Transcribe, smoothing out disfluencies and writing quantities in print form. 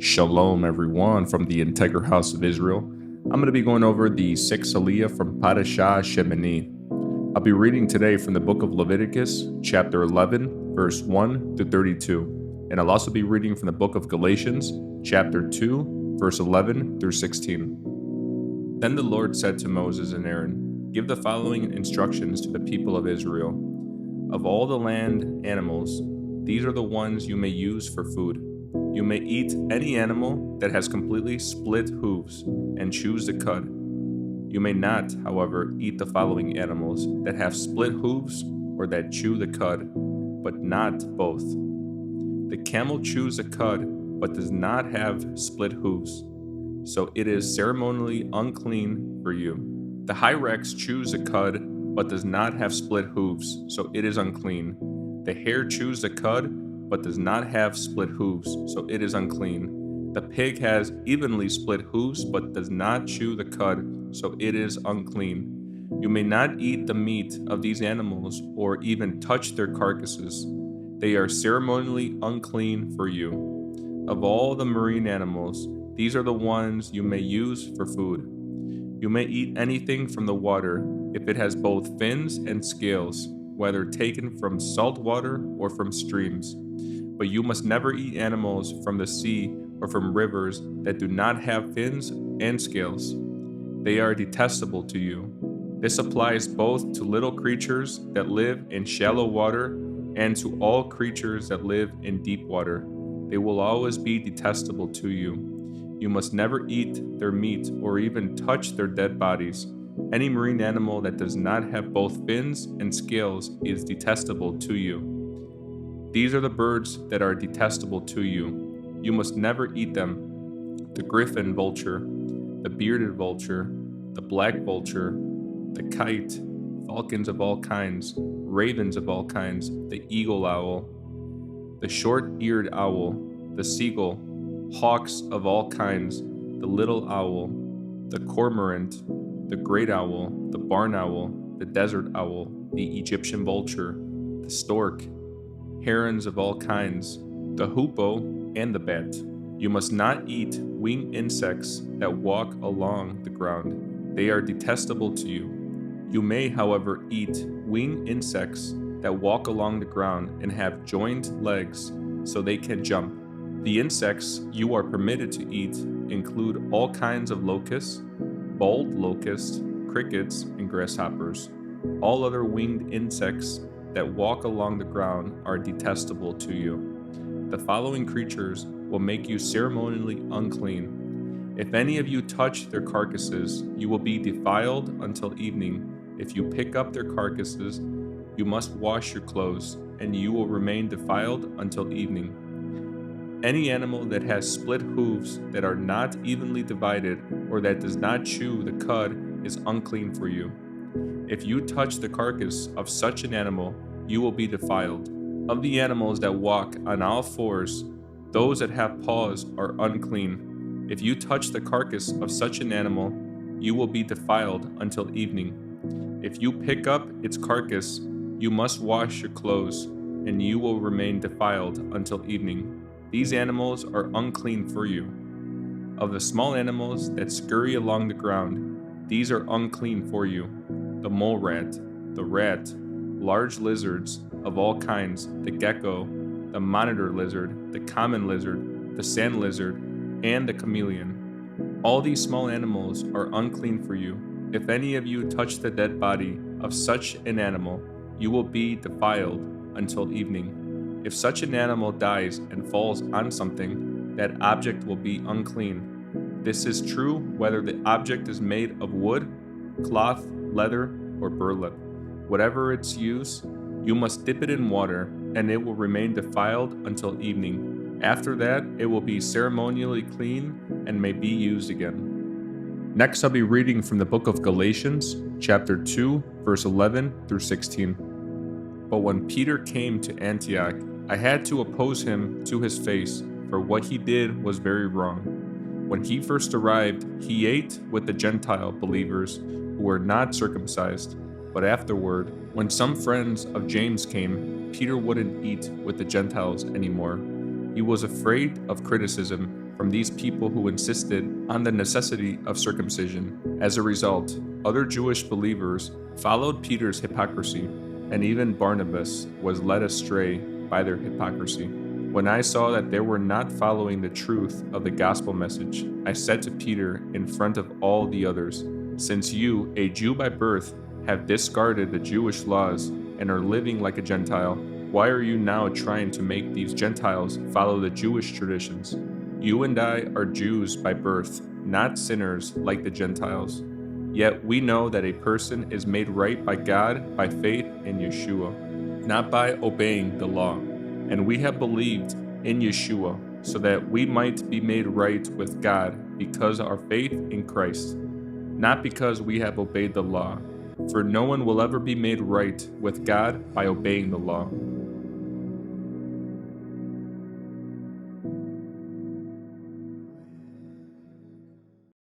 Shalom, everyone, from the Integral House of Israel. I'm going to be going over the 6th Aliyah from Parashah Shemini. I'll be reading today from the book of Leviticus, chapter 11, verse 1 to 32. And I'll also be reading from the book of Galatians, chapter 2, verse 11 through 16. Then the Lord said to Moses and Aaron, "Give the following instructions to the people of Israel. Of all the land animals, these are the ones you may use for food. You may eat any animal that has completely split hooves and choose the cud. You may not, however, eat the following animals that have split hooves or that chew the cud, but not both. The camel chews the cud, but does not have split hooves, so it is ceremonially unclean for you. The hyrax chews the cud, but does not have split hooves, so it is unclean. The hare chews the cud, but does not have split hooves, so it is unclean. The pig has evenly split hooves, but does not chew the cud, so it is unclean. You may not eat the meat of these animals or even touch their carcasses. They are ceremonially unclean for you. Of all the marine animals, these are the ones you may use for food. You may eat anything from the water if it has both fins and scales, whether taken from salt water or from streams. But you must never eat animals from the sea or from rivers that do not have fins and scales. They are detestable to you. This applies both to little creatures that live in shallow water and to all creatures that live in deep water. They will always be detestable to you. You must never eat their meat or even touch their dead bodies. Any marine animal that does not have both fins and scales is detestable to you. These are the birds that are detestable to you. You must never eat them: the griffin vulture, the bearded vulture, the black vulture, the kite, falcons of all kinds, ravens of all kinds, the eagle owl, the short-eared owl, the seagull, hawks of all kinds, the little owl, the cormorant, the great owl, the barn owl, the desert owl, the Egyptian vulture, the stork, herons of all kinds, the hoopoe, and the bat. You must not eat winged insects that walk along the ground. They are detestable to you. You may, however, eat winged insects that walk along the ground and have joined legs so they can jump. The insects you are permitted to eat include all kinds of locusts, bald locusts, crickets, and grasshoppers. All other winged insects that walk along the ground are detestable to you. The following creatures will make you ceremonially unclean. If any of you touch their carcasses, you will be defiled until evening. If you pick up their carcasses, you must wash your clothes, and you will remain defiled until evening. Any animal that has split hooves that are not evenly divided or that does not chew the cud is unclean for you. If you touch the carcass of such an animal, you will be defiled. Of the animals that walk on all fours, those that have paws are unclean. If you touch the carcass of such an animal, you will be defiled until evening. If you pick up its carcass, you must wash your clothes, and you will remain defiled until evening. These animals are unclean for you. Of the small animals that scurry along the ground, these are unclean for you: the mole rat, the rat, large lizards of all kinds, the gecko, the monitor lizard, the common lizard, the sand lizard, and the chameleon. All these small animals are unclean for you. If any of you touch the dead body of such an animal, you will be defiled until evening. If such an animal dies and falls on something, that object will be unclean. This is true whether the object is made of wood, cloth, leather, or burlap. Whatever its use, you must dip it in water, and it will remain defiled until evening. After that, it will be ceremonially clean and may be used again. Next, I'll be reading from the book of Galatians, chapter 2, verse 11 through 16. But when Peter came to Antioch, I had to oppose him to his face, for what he did was very wrong. When he first arrived, he ate with the Gentile believers who were not circumcised. But afterward, when some friends of James came, Peter wouldn't eat with the Gentiles anymore. He was afraid of criticism, from these people who insisted on the necessity of circumcision. As a result, other Jewish believers followed Peter's hypocrisy, and even Barnabas was led astray by their hypocrisy. When I saw that they were not following the truth of the gospel message, I said to Peter in front of all the others, "Since you, a Jew by birth, have discarded the Jewish laws and are living like a Gentile, why are you now trying to make these Gentiles follow the Jewish traditions? You and I are Jews by birth, not sinners like the Gentiles. Yet we know that a person is made right by God by faith in Yeshua, not by obeying the law. And we have believed in Yeshua, so that we might be made right with God because of our faith in Christ, not because we have obeyed the law. For no one will ever be made right with God by obeying the law.